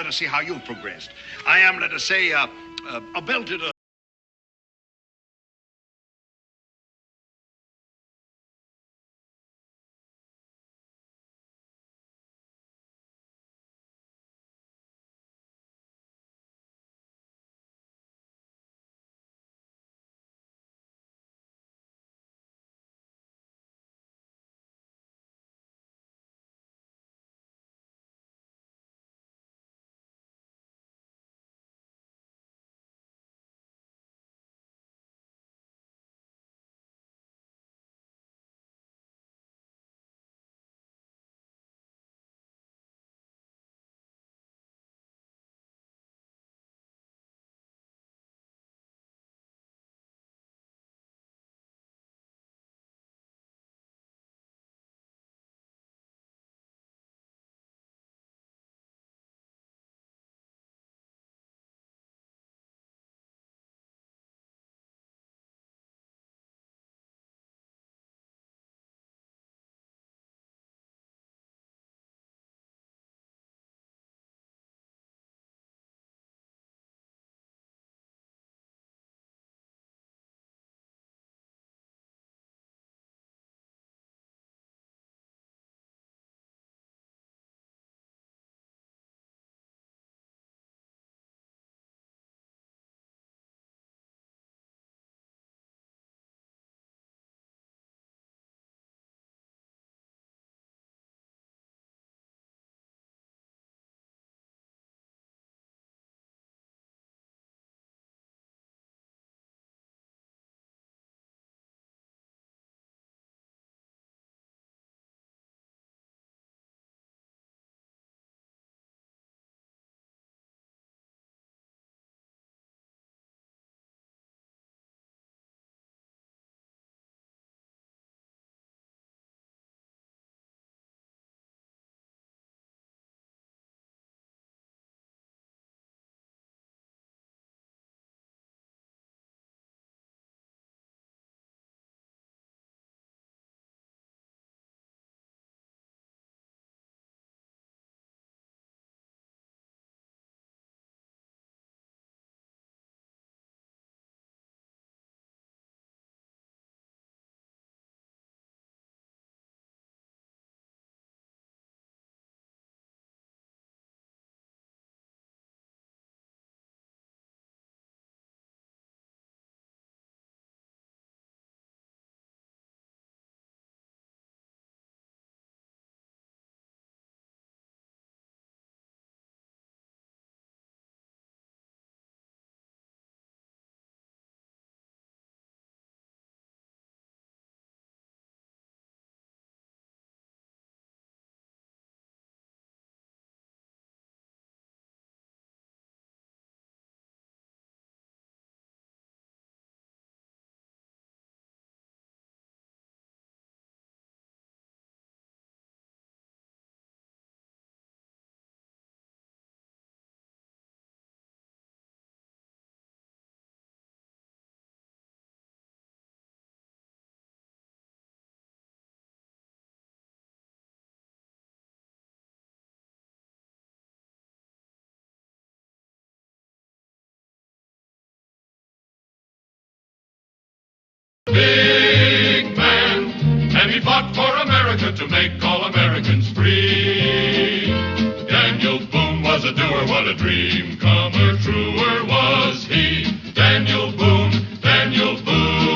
let us see how you've progressed. I am, let us say, a belted... Big man, and he fought for America to make all Americans free. Daniel Boone was a doer, what a dream comer, truer was he. Daniel Boone, Daniel Boone.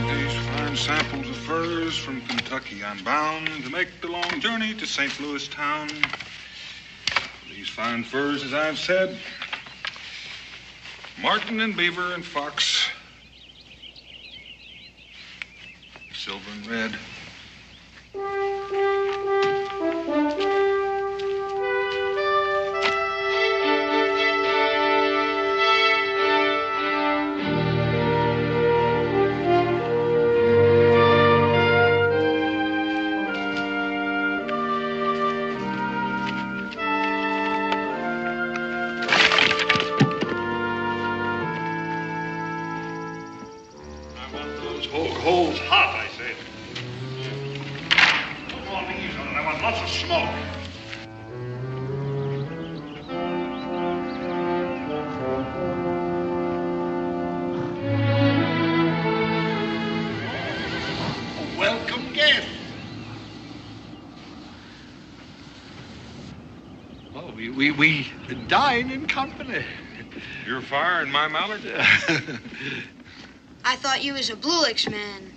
These fine samples of furs from Kentucky, I'm bound to make the long journey to St. Louis town. These fine furs, as I've said, marten and beaver and fox, silver and red. Holes hot, I say. lots of smoke. Welcome guest. Oh, we dine in company. Your fire and my mallard? I thought you was a Blue Licks man.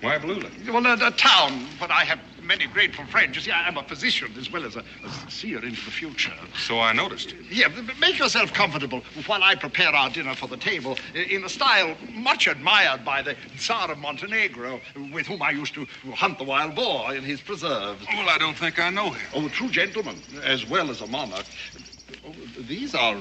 Why Blue Licks? Well, a town, but I have many grateful friends. You see, I'm a physician as well as a seer into the future. So I noticed. Yeah, make yourself comfortable while I prepare our dinner for the table in a style much admired by the Tsar of Montenegro, with whom I used to hunt the wild boar in his preserves. Well, I don't think I know him. Oh, a true gentleman, as well as a monarch. Oh, these are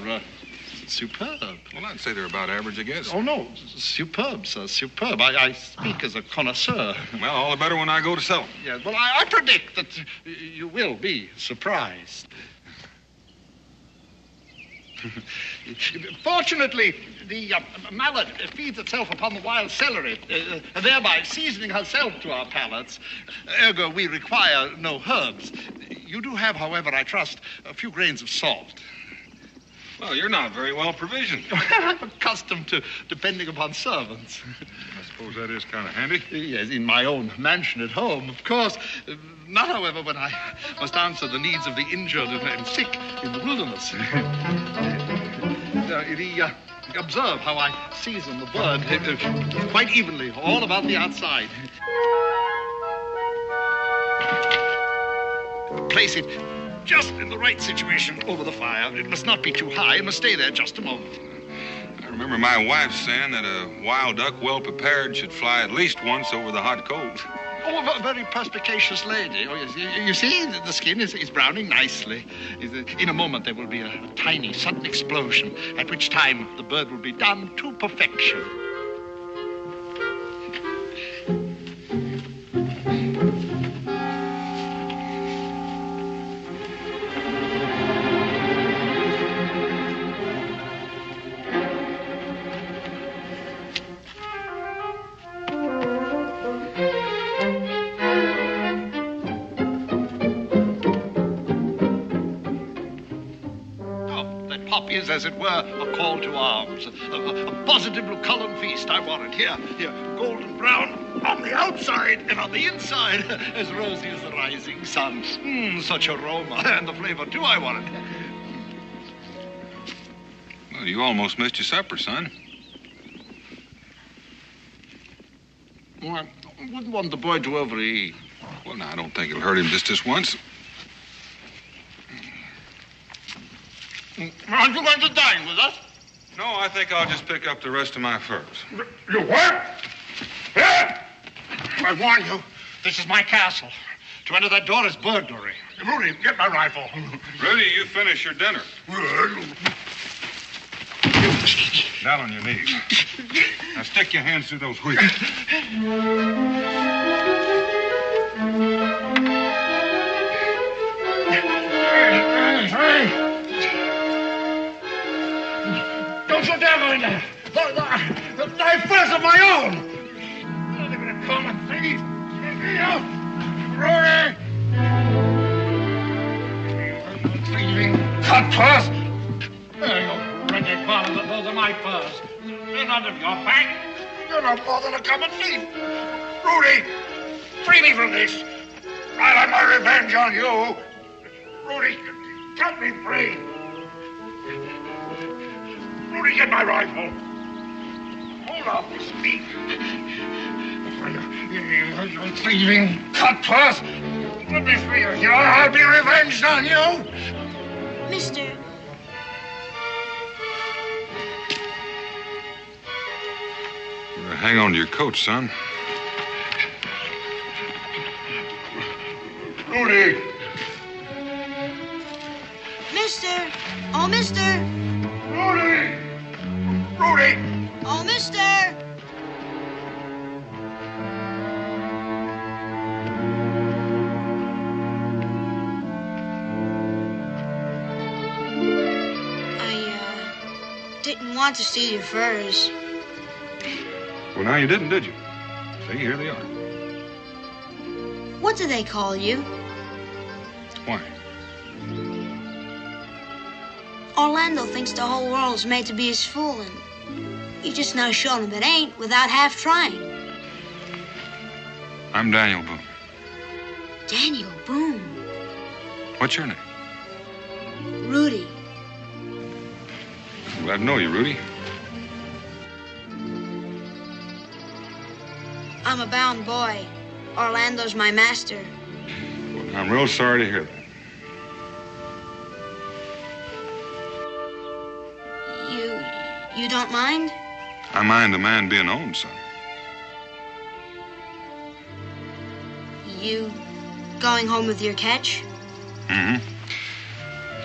superb. Well, I'd say they're about average, I guess. Oh, no, superb, sir, superb. I speak as a connoisseur. Well, all the better when I go to sell them. Yes, well, I predict that you will be surprised. Fortunately, the mallet feeds itself upon the wild celery, thereby seasoning herself to our palates. Ergo, we require no herbs. You do have, however, I trust, a few grains of salt. Well, you're not very well provisioned. I'm accustomed to depending upon servants. I suppose that is kind of handy. Yes, in my own mansion at home, of course. Not, however, when I must answer the needs of the injured and sick in the wilderness. Observe how I season the bird quite evenly all about the outside. Place it just in the right situation over the fire. It must not be too high. It must stay there just a moment. I remember my wife saying that a wild duck well prepared should fly at least once over the hot coals. Oh, a very perspicacious lady. Oh, yes. You see, the skin is browning nicely. In a moment, there will be a tiny, sudden explosion, at which time the bird will be done to perfection. Is, as it were, a call to arms. A positive Lucullan feast, I warrant. Here, golden brown on the outside and on the inside, as rosy as the rising sun. Such aroma, and the flavor, too, I warrant. Well, you almost missed your supper, son. Well, I wouldn't want the boy to overeat. Well, now, I don't think it'll hurt him just this once. Aren't you going to dine with us? No, I think I'll just pick up the rest of my furs. You what? Yeah. I warn you, this is my castle. To enter that door is burglary. Rudy, get my rifle. Rudy, you finish your dinner. Down on your knees. Now stick your hands through those wheels. Don't you dare go in there. The knife furs of my own. Not even a common thief. Rudy! You thieving cutpurse! There you renegade father, those are my furs. They're none of your pack. You're no more than a common thief. Rudy, free me from this. I'll have my revenge on you. Rudy, cut me free. Rudy, get my rifle. Hold up, speak. You thieving cutpurse. Let me free you. I'll be revenged on you. Mister, Hang on to your coat, son. Rudy. mister, oh, mister, Rudy. Rudy. oh, mister. Didn't want to steal your furs. Well, now you didn't, did you? See, here they are. What do they call you? Why? Orlando thinks the whole world's made to be his fool, and you just now showed him it ain't without half trying. I'm Daniel Boone. Daniel Boone. What's your name? Rudy. I'm glad to know you, Rudy. I'm a bound boy. Orlando's my master. Well, I'm real sorry to hear that. You don't mind? I mind a man being owned, son. You going home with your catch? Mm-hmm.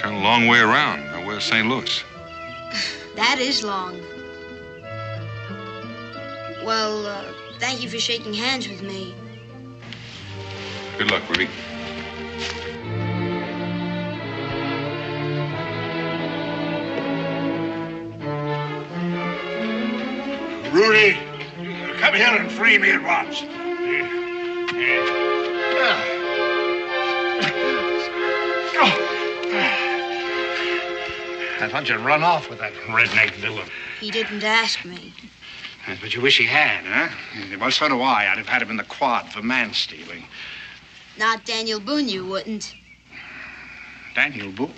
Kind of a long way around, by way of St. Louis. That is long. Well, thank you for shaking hands with me. Good luck, Rudy. Rudy, come here and free me at once. I thought you'd run off with that redneck villain. He didn't ask me. But you wish he had, huh? Well, so do I. I'd have had him in the quad for man-stealing. Not Daniel Boone, you wouldn't. Daniel Boone?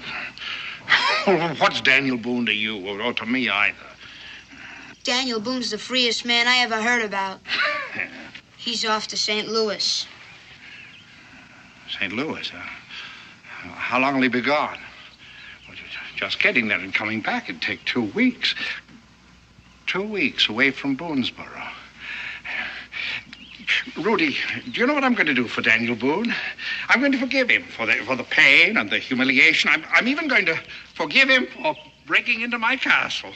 What's Daniel Boone to you, or to me either? Daniel Boone's the freest man I ever heard about. He's off to St. Louis. St. Louis, huh? How long will he be gone? Well, just getting there and coming back would take 2 weeks. 2 weeks away from Boonesboro. Rudy, do you know what I'm going to do for Daniel Boone? I'm going to forgive him for the pain and the humiliation. I'm even going to forgive him for breaking into my castle.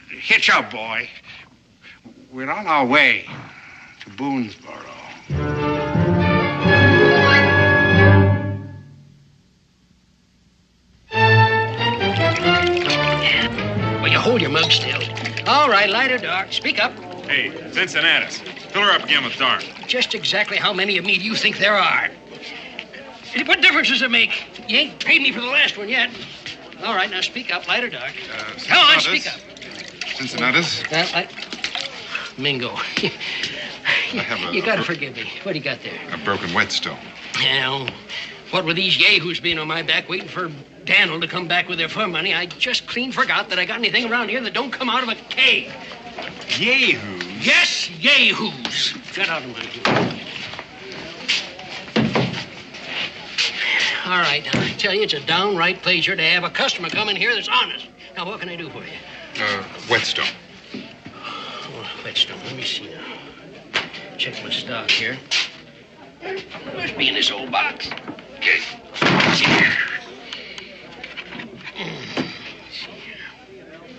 Hitch up, boy. We're on our way to Boonesboro. Well, you hold your mug still. All right, light or dark. Speak up. Hey, Cincinnatus, fill her up again with dark. Just exactly how many of me do you think there are? What difference does it make? You ain't paid me for the last one yet. All right, now speak up, light or dark. Come on, speak up. Cincinnatus? Mingo. You gotta forgive me. What do you got there? A broken whetstone. Well, what with these yahoos being on my back waiting for Daniel to come back with their fur money, I just clean forgot that I got anything around here that don't come out of a keg. Yahoos? Yes, yahoos. Get out of my view. All right, now, I tell you, it's a downright pleasure to have a customer come in here that's honest. Now, what can I do for you? Whetstone. Oh, whetstone. Let me see now. Check my stock here. Must be in this old box.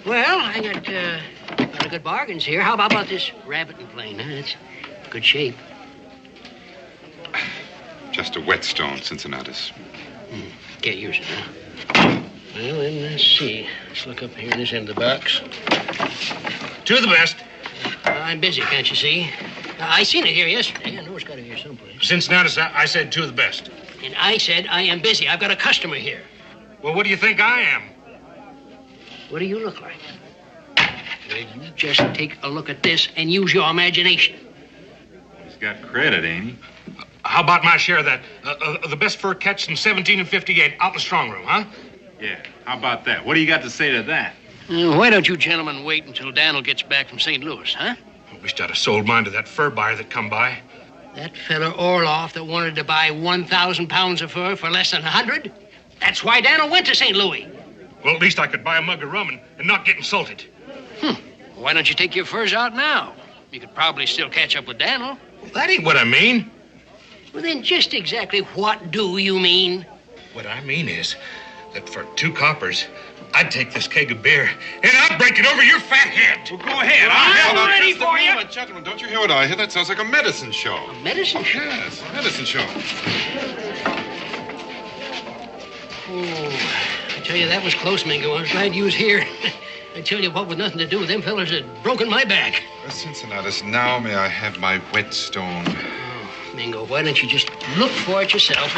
Well, I got a lot of good bargains here. How about this rabbit and plane? Huh? It's good shape. Just a whetstone, Cincinnatus. Can't use it, huh? Well, then, let's see. Let's look up here in this end of the box. To the best. I'm busy, can't you see? I seen it here yesterday. I know it's got it here someplace. Cincinnatus, I said to the best. And I said I am busy. I've got a customer here. Well, what do you think I am? What do you look like? Well, you just take a look at this and use your imagination. He's got credit, ain't he? How about my share of that? The best fur catch from 17 and 58 out in the strong room, huh? Yeah, how about that? What do you got to say to that? Why don't you gentlemen wait until Daniel gets back from St. Louis, huh? I wished I'd have sold mine to that fur buyer that come by. That fella Orloff that wanted to buy 1,000 pounds of fur for less than 100? That's why Daniel went to St. Louis. Well, at least I could buy a mug of rum and not get insulted. Why don't you take your furs out now? You could probably still catch up with Daniel. Well, that ain't what I mean. Well, then just exactly what do you mean? What I mean is that for 2 coppers, I'd take this keg of beer and I'd break it over your fat head. Well, go ahead. I'm ready for you. Gentlemen, don't you hear what I hear? That sounds like a medicine show. A medicine show? Yes, a medicine show. Oh, I tell you, that was close, Mingo. I was glad you was here. I tell you what, with nothing to do, them fellers had broken my back. Cincinnatus, now may I have my whetstone? Mingo. Why don't you just look for it yourself?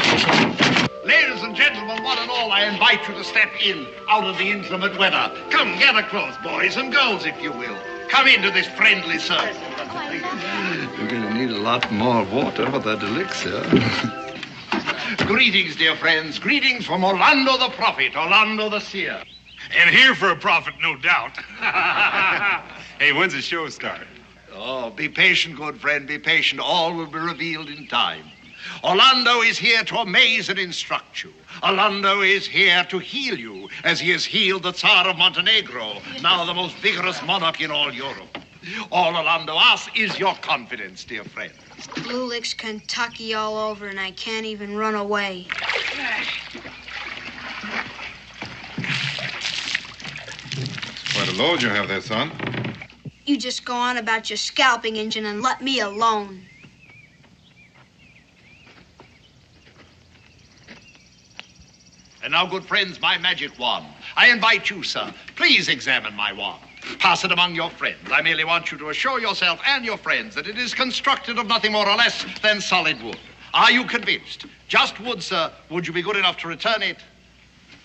Ladies and gentlemen, one and all, I invite you to step in out of the inclement weather. Come, gather close, boys and girls, if you will. Come into this friendly circle. You're going to need a lot more water for that elixir. Greetings, dear friends. Greetings from Orlando the prophet, Orlando the seer. And here for a profit, no doubt. Hey, when's the show start? Oh, be patient, good friend, be patient. All will be revealed in time. Orlando is here to amaze and instruct you. Orlando is here to heal you, as he has healed the Tsar of Montenegro, now the most vigorous monarch in all Europe. All Orlando asks is your confidence, dear friend. Blue licks Kentucky all over, and I can't even run away. Quite a load you have there, son. You just go on about your scalping engine and let me alone. And now, good friends, my magic wand. I invite you, sir. Please examine my wand. Pass it among your friends. I merely want you to assure yourself and your friends that it is constructed of nothing more or less than solid wood. Are you convinced? Just wood, sir. Would you be good enough to return it?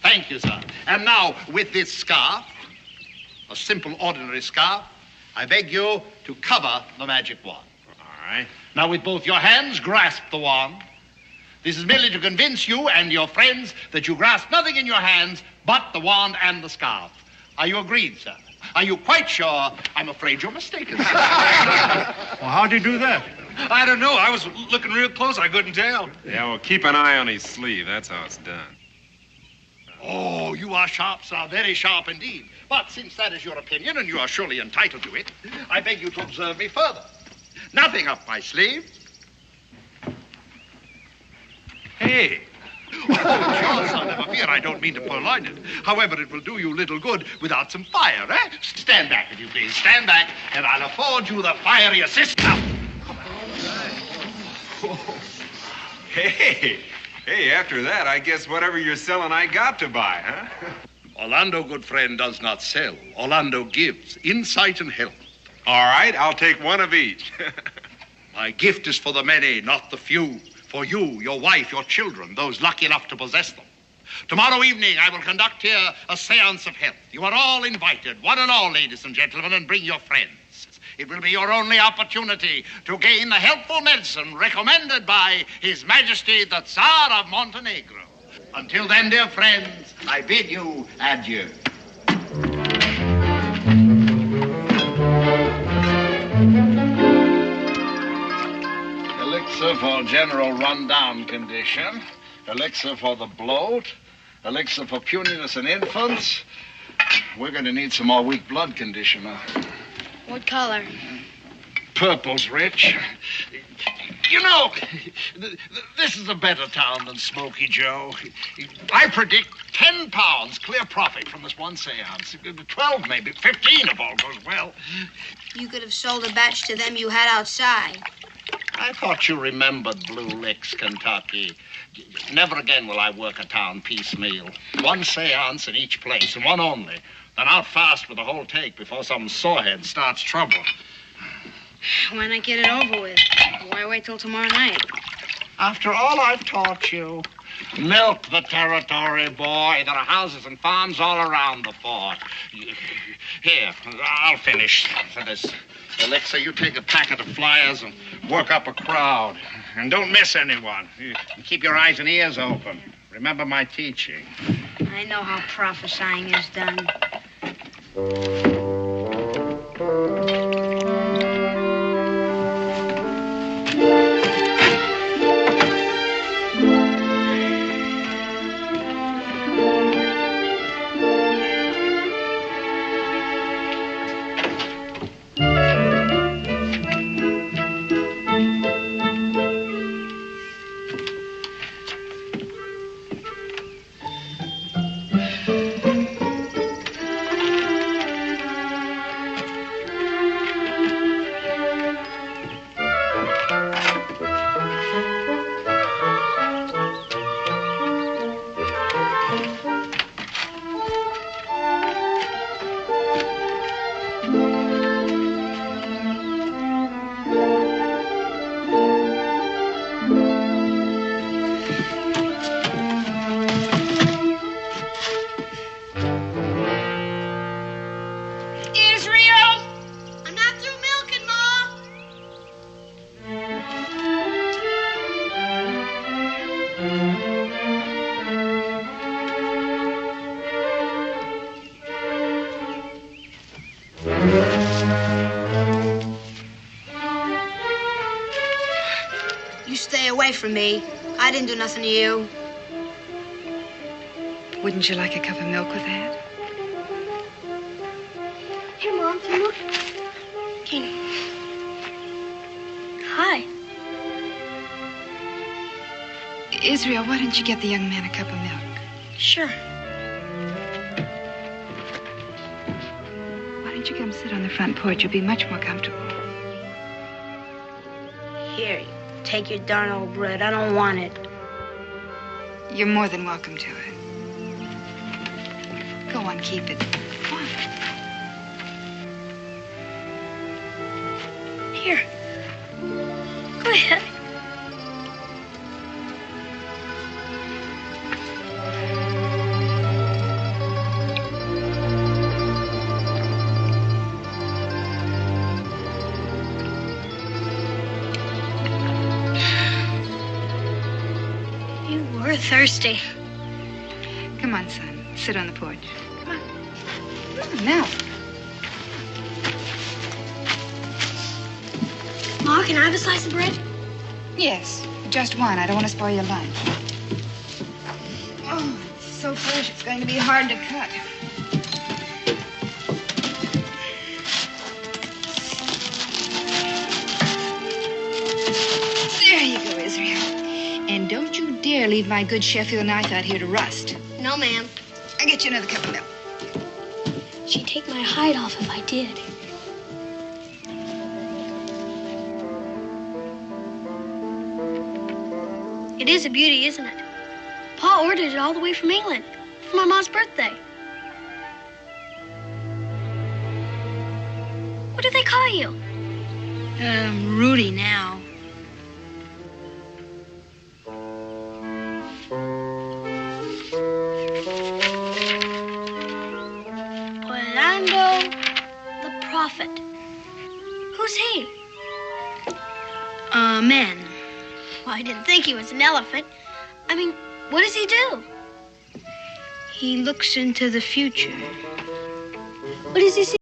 Thank you, sir. And now, with this scarf, a simple, ordinary scarf, I beg you to cover the magic wand. All right. Now, with both your hands, grasp the wand. This is merely to convince you and your friends that you grasp nothing in your hands but the wand and the scarf. Are you agreed, sir? Are you quite sure? I'm afraid you're mistaken, sir. Well, how'd you do that? I don't know. I was looking real close. I couldn't tell. Yeah, well, keep an eye on his sleeve. That's how it's done. Oh, you are sharp, sir. Very sharp indeed. But since that is your opinion, and you are surely entitled to it, I beg you to observe me further. Nothing up my sleeve. Hey. Oh, sure, sir. Never fear. I don't mean to purloin it. However, it will do you little good without some fire, eh? Stand back, if you please. Stand back, and I'll afford you the fiery assist. Now. Hey, after that, I guess whatever you're selling, I got to buy, huh? Orlando, good friend, does not sell. Orlando gives insight and help. All right, I'll take one of each. My gift is for the many, not the few. For you, your wife, your children, those lucky enough to possess them. Tomorrow evening, I will conduct here a seance of health. You are all invited, one and all, ladies and gentlemen, and bring your friends. It will be your only opportunity to gain the helpful medicine recommended by His Majesty the Tsar of Montenegro. Until then, dear friends, I bid you adieu. Elixir for general run-down condition, elixir for the bloat, elixir for puniness in infants. We're going to need some more weak blood conditioner. What color? Purple's rich. You know, this is a better town than Smoky Joe. I predict 10 pounds clear profit from this one seance. 12, maybe 15 if all goes well. You could have sold a batch to them you had outside. I thought you remembered Blue Licks, Kentucky. Never again will I work a town piecemeal. One seance in each place, and one only. Then out fast with the whole take before some sorehead starts trouble. Why not get it over with? Why wait till tomorrow night? After all I've taught you, milk the territory, boy. There are houses and farms all around the fort. Here, I'll finish this elixir. You take a packet of flyers and work up a crowd. And don't miss anyone. And keep your eyes and ears open. Remember my teaching. I know how prophesying is done. from me. I didn't do nothing to you. Wouldn't you like a cup of milk with that? Here, Mom, some milk. Okay. Hi. Israel, why don't you get the young man a cup of milk? Sure. Why don't you come sit on the front porch? You'll be much more comfortable. Here, take your darn old bread. I don't want it. You're more than welcome to it. Go on, keep it. Go on. Here. Go ahead. You were thirsty. Come on, son. Sit on the porch. Come on. Come on, now. Ma, can I have a slice of bread? Yes, just one. I don't want to spoil your lunch. Oh, it's so fresh, it's going to be hard to cut. There you go, Israel. And don't you dare leave my good Sheffield knife out here to rust. No, ma'am. I'll get you another cup of milk. She'd take my hide off if I did. It is a beauty, isn't it? Pa ordered it all the way from England for my mom's birthday. What do they call you? Rudy now. Orlando the Prophet. Who's he? A man. Well, I didn't think he was an elephant. I mean, what does he do? He looks into the future. What does he see?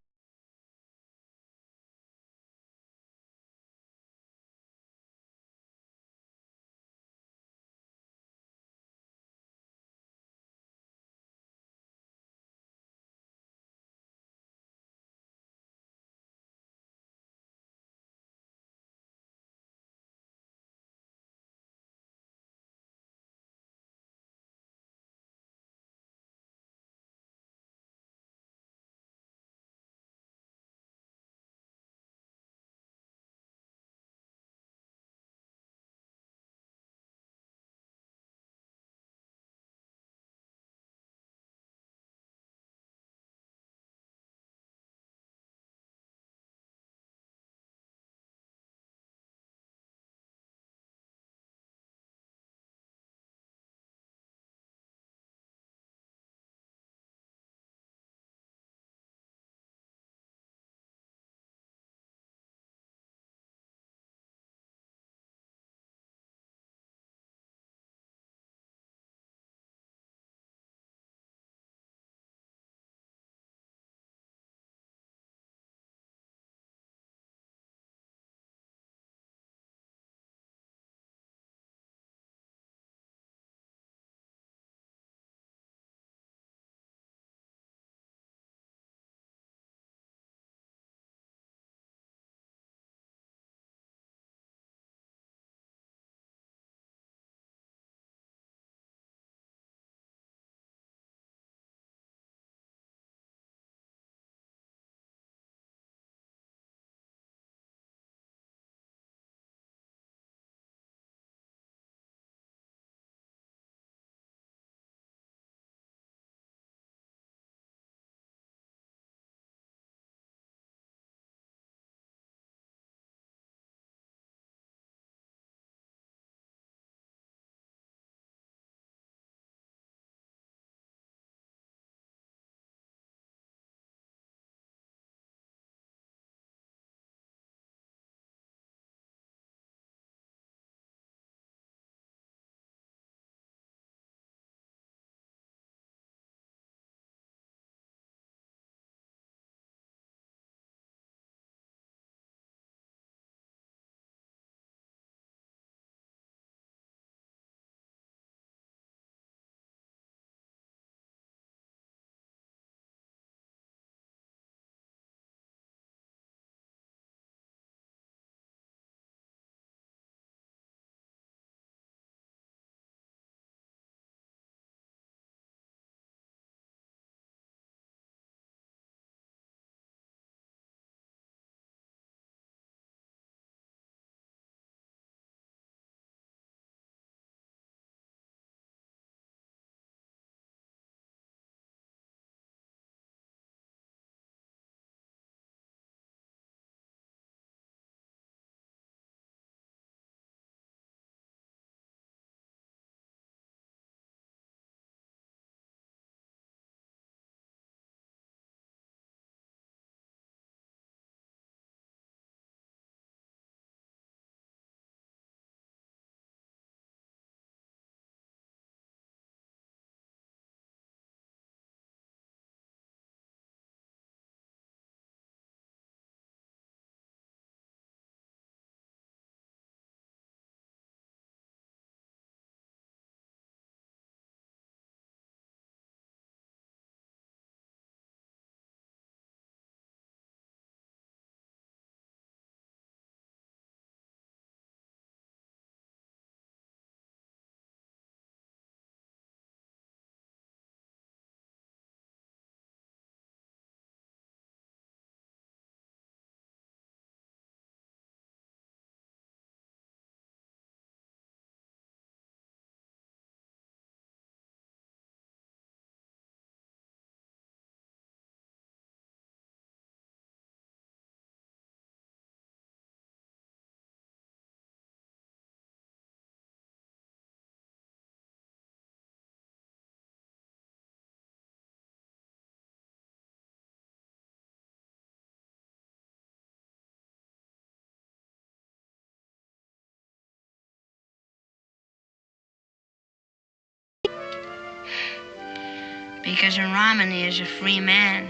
Because Romney is a free man.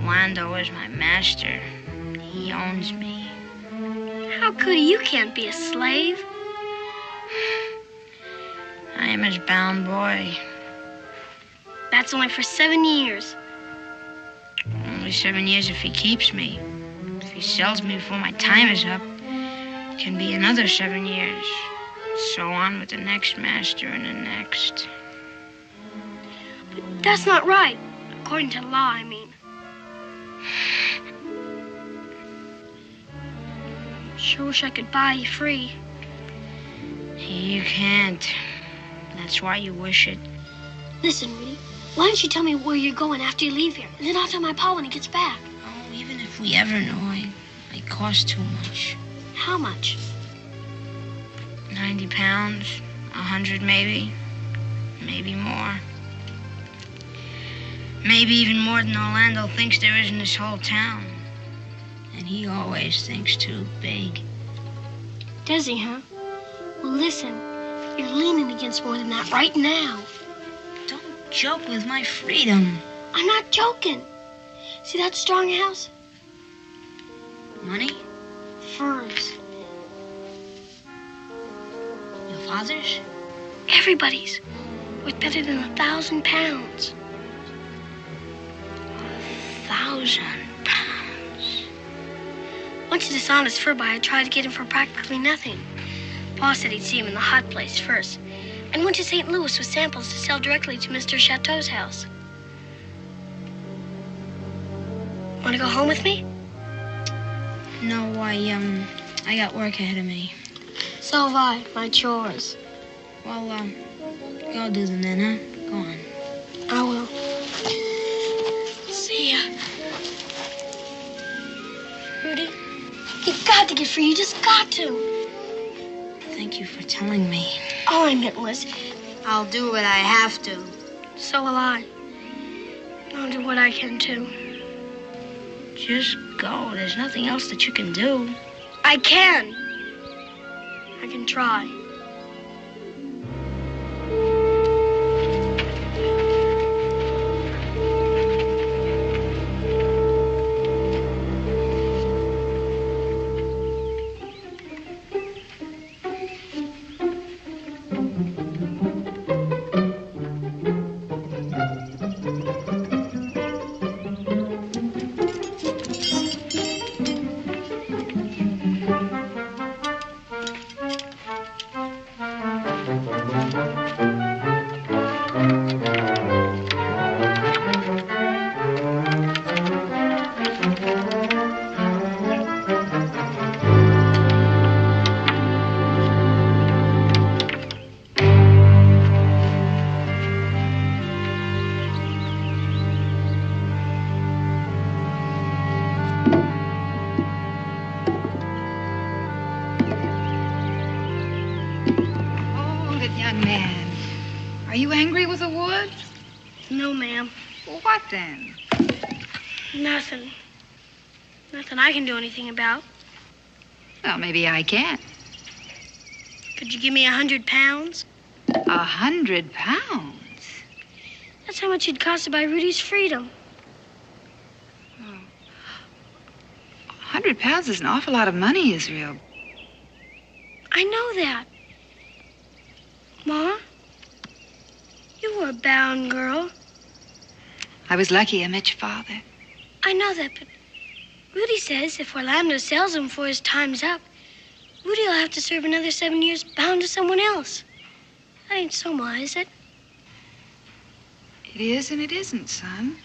Orlando is my master. He owns me. How could he? You can't be a slave. I am his bound boy. That's only for 7 years. Only 7 years if he keeps me. If he sells me before my time is up, it can be another 7 years. So on with the next master and the next. But that's not right. According to law, I mean. Sure wish I could buy you free. You can't. That's why you wish it. Listen, Rudy, why don't you tell me where you're going after you leave here? And then I'll tell my pa when he gets back. Oh, even if we ever know, it costs too much. How much? 90 pounds, 100 maybe. Maybe more. Maybe even more than Orlando thinks there is in this whole town. And he always thinks too big. Does he, huh? Well, listen, you're leaning against more than that right now. Don't joke with my freedom. I'm not joking. See that strong house? Money? Furs. Your father's? Everybody's. Worth better than 1,000 pounds. 1,000 pounds. Once a dishonest fur buyer tried to get him for practically nothing. Pa said he'd see him in the hot place first, and went to St. Louis with samples to sell directly to Mr. Chateau's house. Want to go home with me? No, I got work ahead of me. So have I. My chores. Well, go do them then, huh? Go on. I will. See ya. Rudy, you've got to get free. You just got to. Thank you for telling me. All I meant was, I'll do what I have to. so will I. I'll do what I can, too. Just go. There's nothing else that you can do. I can. I can try. No, ma'am. Well, what then? Nothing. Nothing I can do anything about. Well, maybe I can. Could you give me 100 pounds? 100 pounds? That's how much it'd cost to buy Rudy's freedom. 100 pounds is an awful lot of money, Israel. I know that. Ma, you were a bound girl. I was lucky I met your father. I know that, but Rudy says if Orlando sells him before his time's up, Rudy will have to serve another 7 years bound to someone else. That ain't so, Ma, is it? It is and it isn't, son.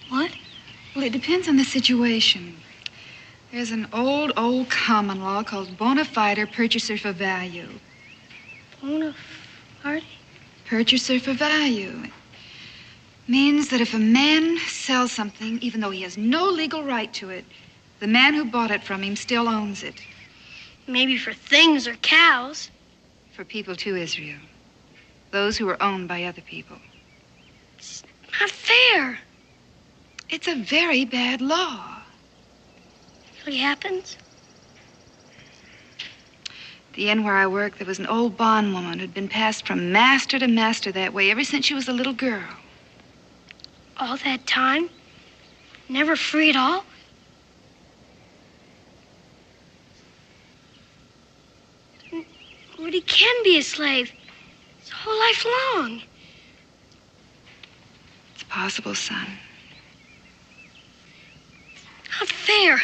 What? Well, it depends on the situation. There's an old common law called bona fide purchaser for value. Bona fide? Purchaser for value. Means that if a man sells something, even though he has no legal right to it, the man who bought it from him still owns it. Maybe for things or cows. For people too, Israel. Those who are owned by other people. It's not fair. It's a very bad law. What happens? the inn where I work, there was an old bondwoman who'd been passed from master to master that way ever since she was a little girl. All that time? Never free at all? Rudy can be a slave his whole life long. It's possible, son. Not fair.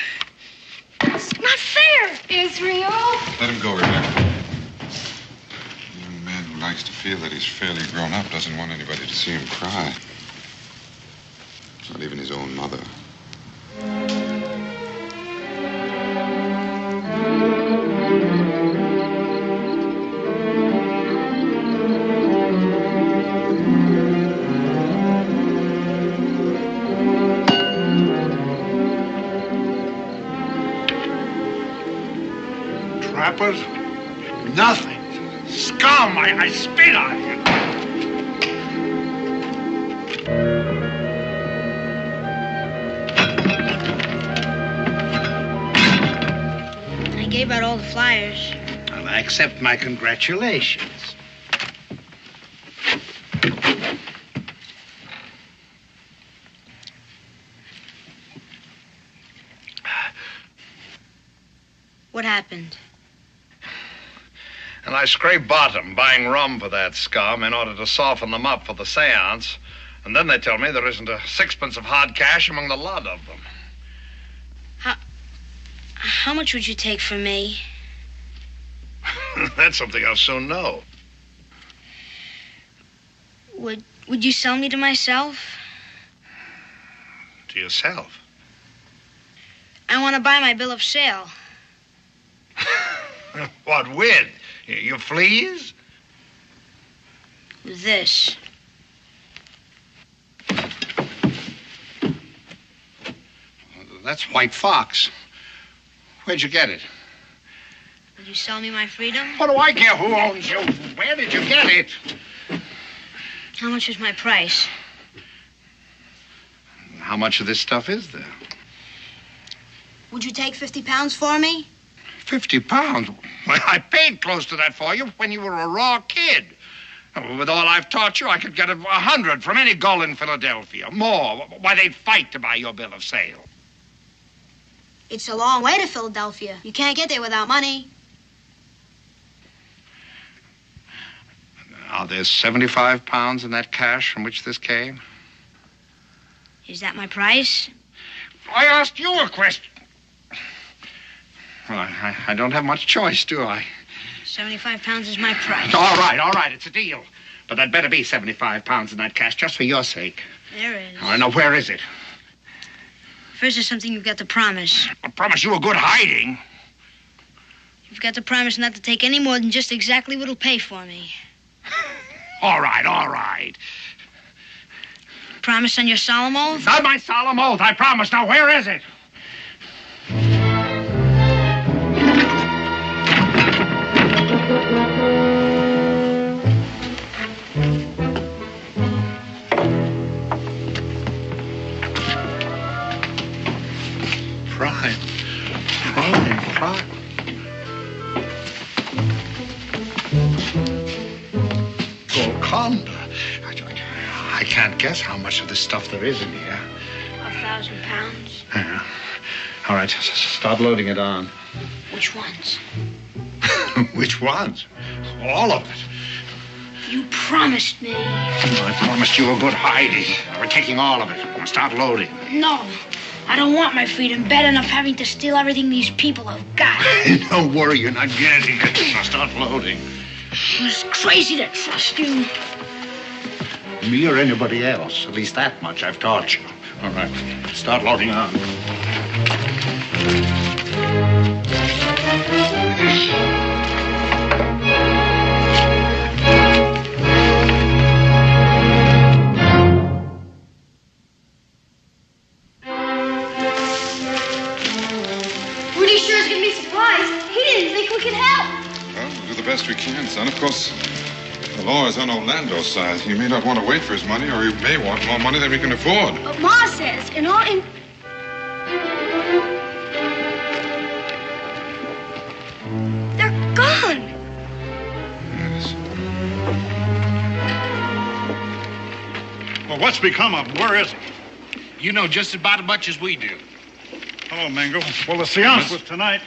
It's not fair. Israel! Let him go, Rebecca. A young man who likes to feel that he's fairly grown up doesn't want anybody to see him cry. Not even his own mother. Trappers? Nothing. Scum! I spit on you. I gave out all the flyers. Well, I accept my congratulations. What happened? And I scraped bottom, buying rum for that scum in order to soften them up for the seance. And then they tell me there isn't a sixpence of hard cash among the lot of them. How much would you take from me? That's something I'll soon know. Would you sell me to myself? To yourself? I want to buy my bill of sale. What with? Your fleas? This. That's White Fox. Where'd you get it? Would you sell me my freedom? What do I care who owns you? Where did you get it? How much is my price? How much of this stuff is there? Would you take 50 pounds for me? 50 pounds? Well, I paid close to that for you when you were a raw kid. With all I've taught you, I could get 100 from any gull in Philadelphia. More. Why, they'd fight to buy your bill of sale. It's a long way to Philadelphia. You can't get there without money. Now, there's 75 pounds in that cash from which this came. Is that my price? I asked you a question. Well, I don't have much choice, do I? 75 pounds is my price. All right, it's a deal. But there'd better be 75 pounds in that cash, just for your sake. There is. I know, where is it? First, there's something you've got to promise. I promise you a good hiding. You've got to promise not to take any more than just exactly what'll pay for me. All right. Promise on your solemn oath? Not my solemn oath, I promise. Now, where is it? Prime. Golconda. I can't guess how much of this stuff there is in here. 1,000 pounds. Yeah. All right, start loading it on. Which ones? Which ones? All of it. You promised me. I promised you a good hiding. We're taking all of it. Now start loading. No. I don't want my freedom bad enough having to steal everything these people have got. Don't worry, you're not getting it. Now start loading. It's crazy to trust you. Me or anybody else. At least that much I've taught you. All right, start loading on. Rudy sure is going to be surprised. He didn't think we could help. Well, we'll do the best we can, son. Of course, the law is on Orlando's side. He may not want to wait for his money, or he may want more money than we can afford. But Ma says, they're gone. what's become of him? Where is he? You know just about as much as we do. Hello, Mingo. Well, the seance was tonight.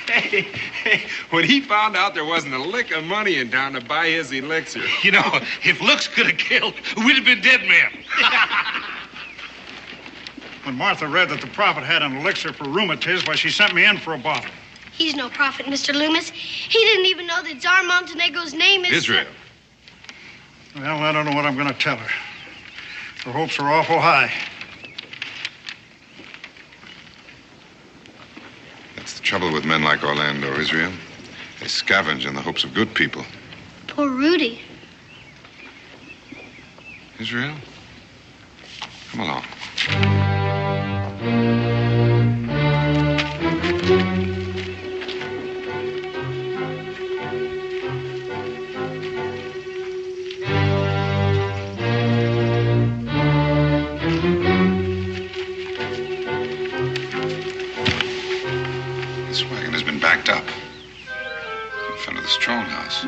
Hey, when he found out there wasn't a lick of money in town to buy his elixir. You know, if looks could have killed, we'd have been dead men. When Martha read that the prophet had an elixir for rheumatiz, why, she sent me in for a bottle. He's no prophet, Mr. Loomis. He didn't even know that Tsar Montenegro's name is... Israel. Well, I don't know what I'm going to tell her. Her hopes are awful high. That's the trouble with men like Orlando, Israel. They scavenge in the hopes of good people. Poor Rudy. Israel, come along. This wagon has been backed up in front of the strong house.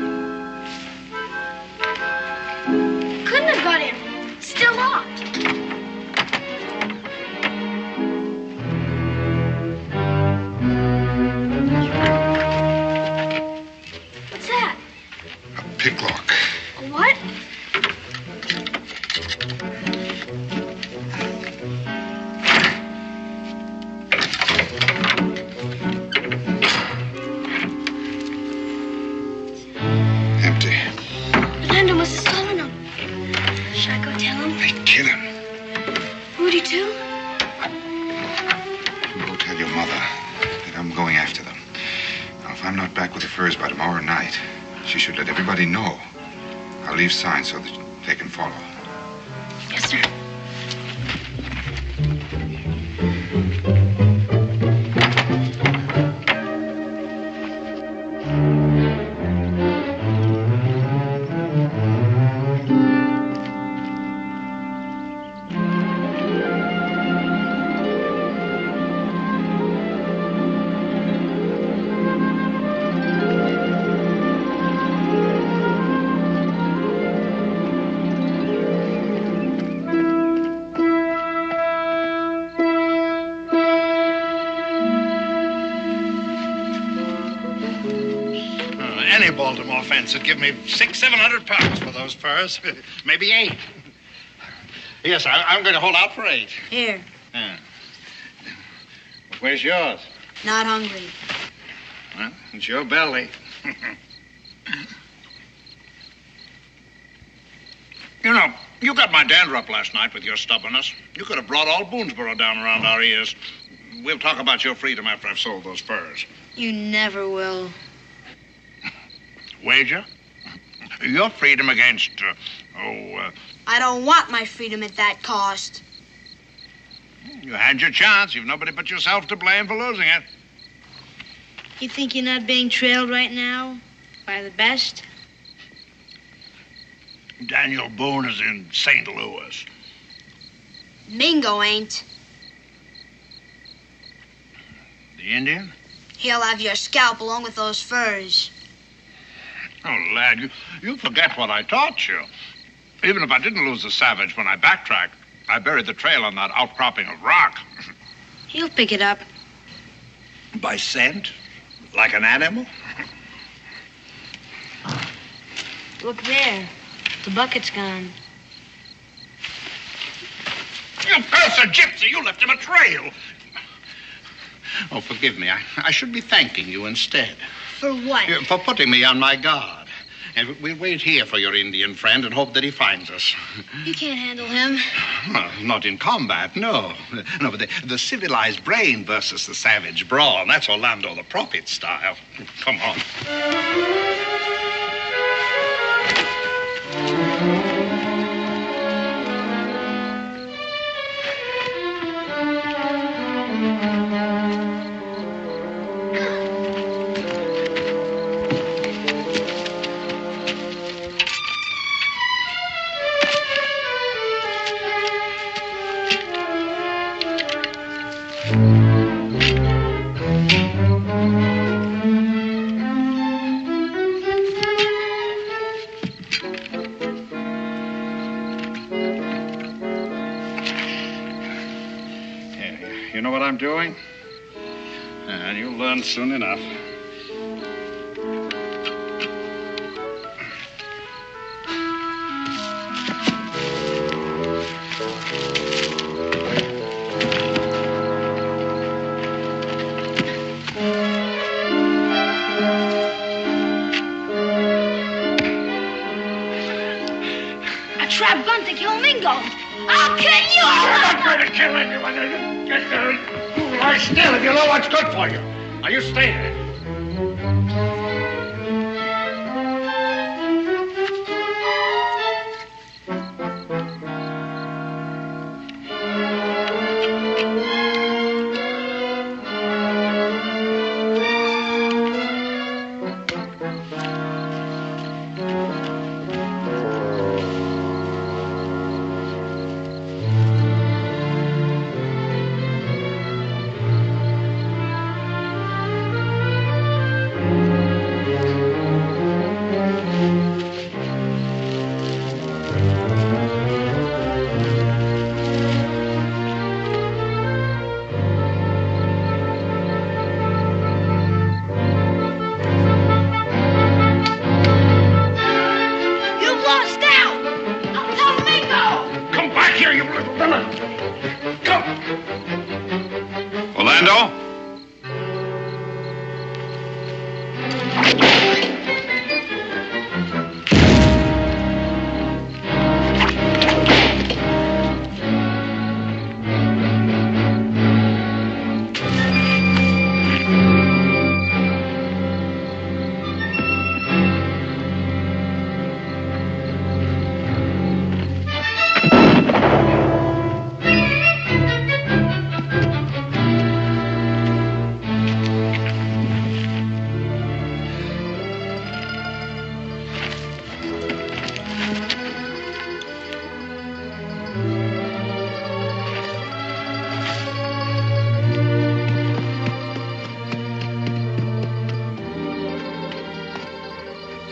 Couldn't have got in. Still locked. What's that? A picklock. What? Empty. Orlando must have stolen them. Should I go tell him? They kill him. Rudy, too? Go tell your mother that I'm going after them. Now, if I'm not back with the furs by tomorrow night, she should let everybody know. I'll leave signs so that they can follow. Yes, sir. Any Baltimore fence would give me £600-700 for those furs. Maybe 8. Yes, I'm going to hold out for 8. Here. Where's yours? Not hungry. Well, it's your belly. You know, you got my dander up last night with your stubbornness. You could have brought all Boonesboro down around our ears. We'll talk about your freedom after I've sold those furs. You never will. Wager? Your freedom against, I don't want my freedom at that cost. you had your chance. You've nobody but yourself to blame for losing it. You think you're not being trailed right now by the best? Daniel Boone is in St. Louis. Mingo ain't. The Indian? He'll have your scalp along with those furs. Oh, lad, you forget what I taught you. Even if I didn't lose the savage when I backtracked, I buried the trail on that outcropping of rock. He'll pick it up. By scent? Like an animal? Look there. The bucket's gone. You cursed gypsy! You left him a trail! Oh, forgive me. I should be thanking you instead. For what? For putting me on my guard. And we'll wait here for your Indian friend and hope that he finds us. You can't handle him. Well, not in combat, no. No, but the civilized brain versus the savage brawn. That's Orlando the Prophet style. Come on. know what I'm doing? And you'll learn soon enough. A trap gun to kill Mingo. I'll kill you! You're not going to kill anyone. Get there and lie still if you know what's good for you. Now, you stay there. Orlando?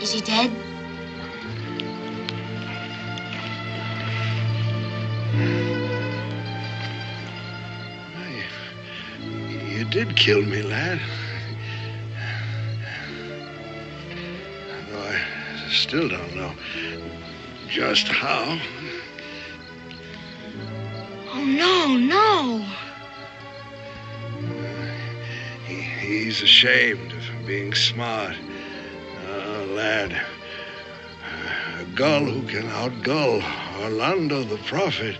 Is he dead? You did kill me, lad. Though I still don't know just how. Oh, no. He's ashamed of being smart. Lad, a gull who can outgull Orlando the prophet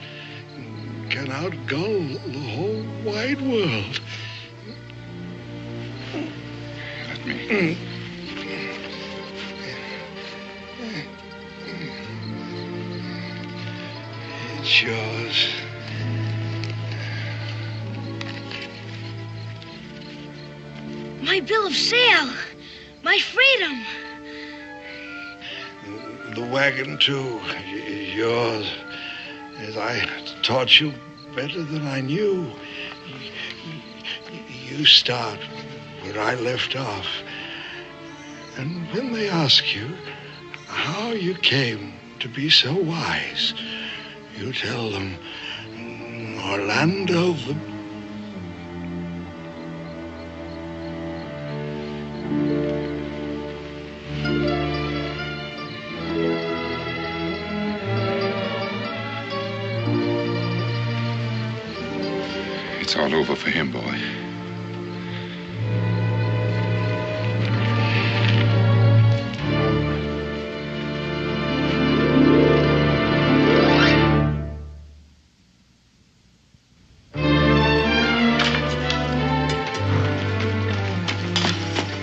can outgull the whole wide world. Let me. It's yours. My bill of sale. My freedom. The wagon, too, is yours, as I taught you better than I knew. You start where I left off. And when they ask you how you came to be so wise, you tell them, Orlando the... It's all over for him, boy.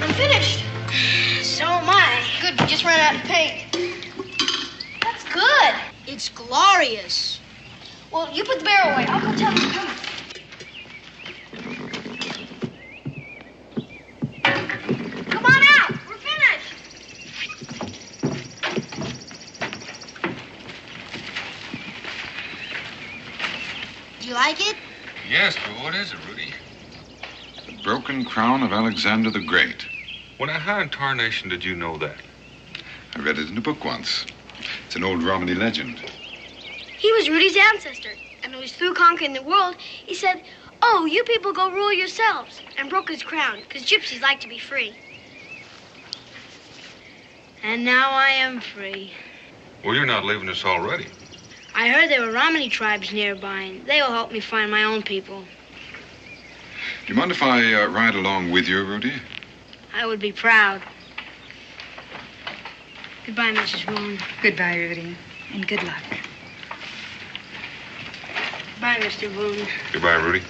I'm finished. So am I. Good, we just ran out of paint. That's good. It's glorious. Well, you put the barrel away. I'll go tell them. Come on. Come on out. We're finished. Do you like it? Yes, but what is it, Rudy? The broken crown of Alexander the Great. Well, now, how in tarnation did you know that? I read it in a book once. It's an old Romany legend. He was Rudy's ancestor, and when he was through conquering the world, he said, Oh, you people go rule yourselves. And broke his crown, because gypsies like to be free. And now I am free. Well, you're not leaving us already. I heard there were Romany tribes nearby, and they will help me find my own people. Do you mind if I ride along with you, Rudy? I would be proud. Goodbye, Mrs. Boone. Goodbye, Rudy, and good luck. Goodbye, Mr. Boone. Goodbye, Rudy.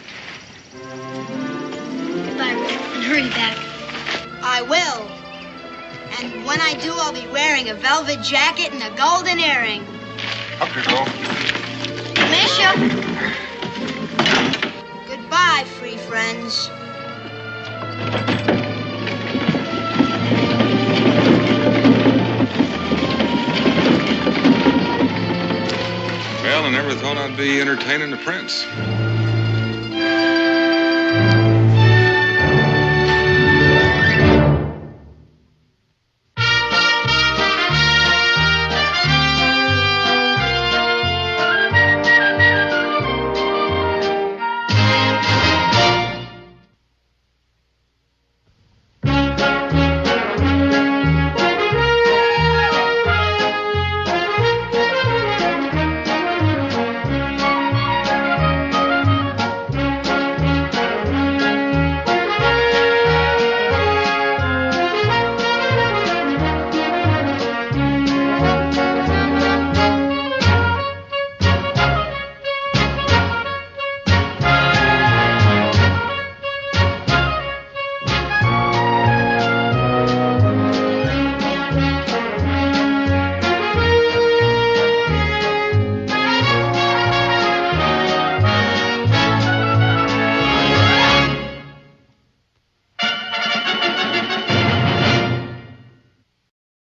Goodbye, Rudy. And hurry back. I will. And when I do, I'll be wearing a velvet jacket and a golden earring. Up you go. Misha. Goodbye, free friends. Well, I never thought I'd be entertaining the prince.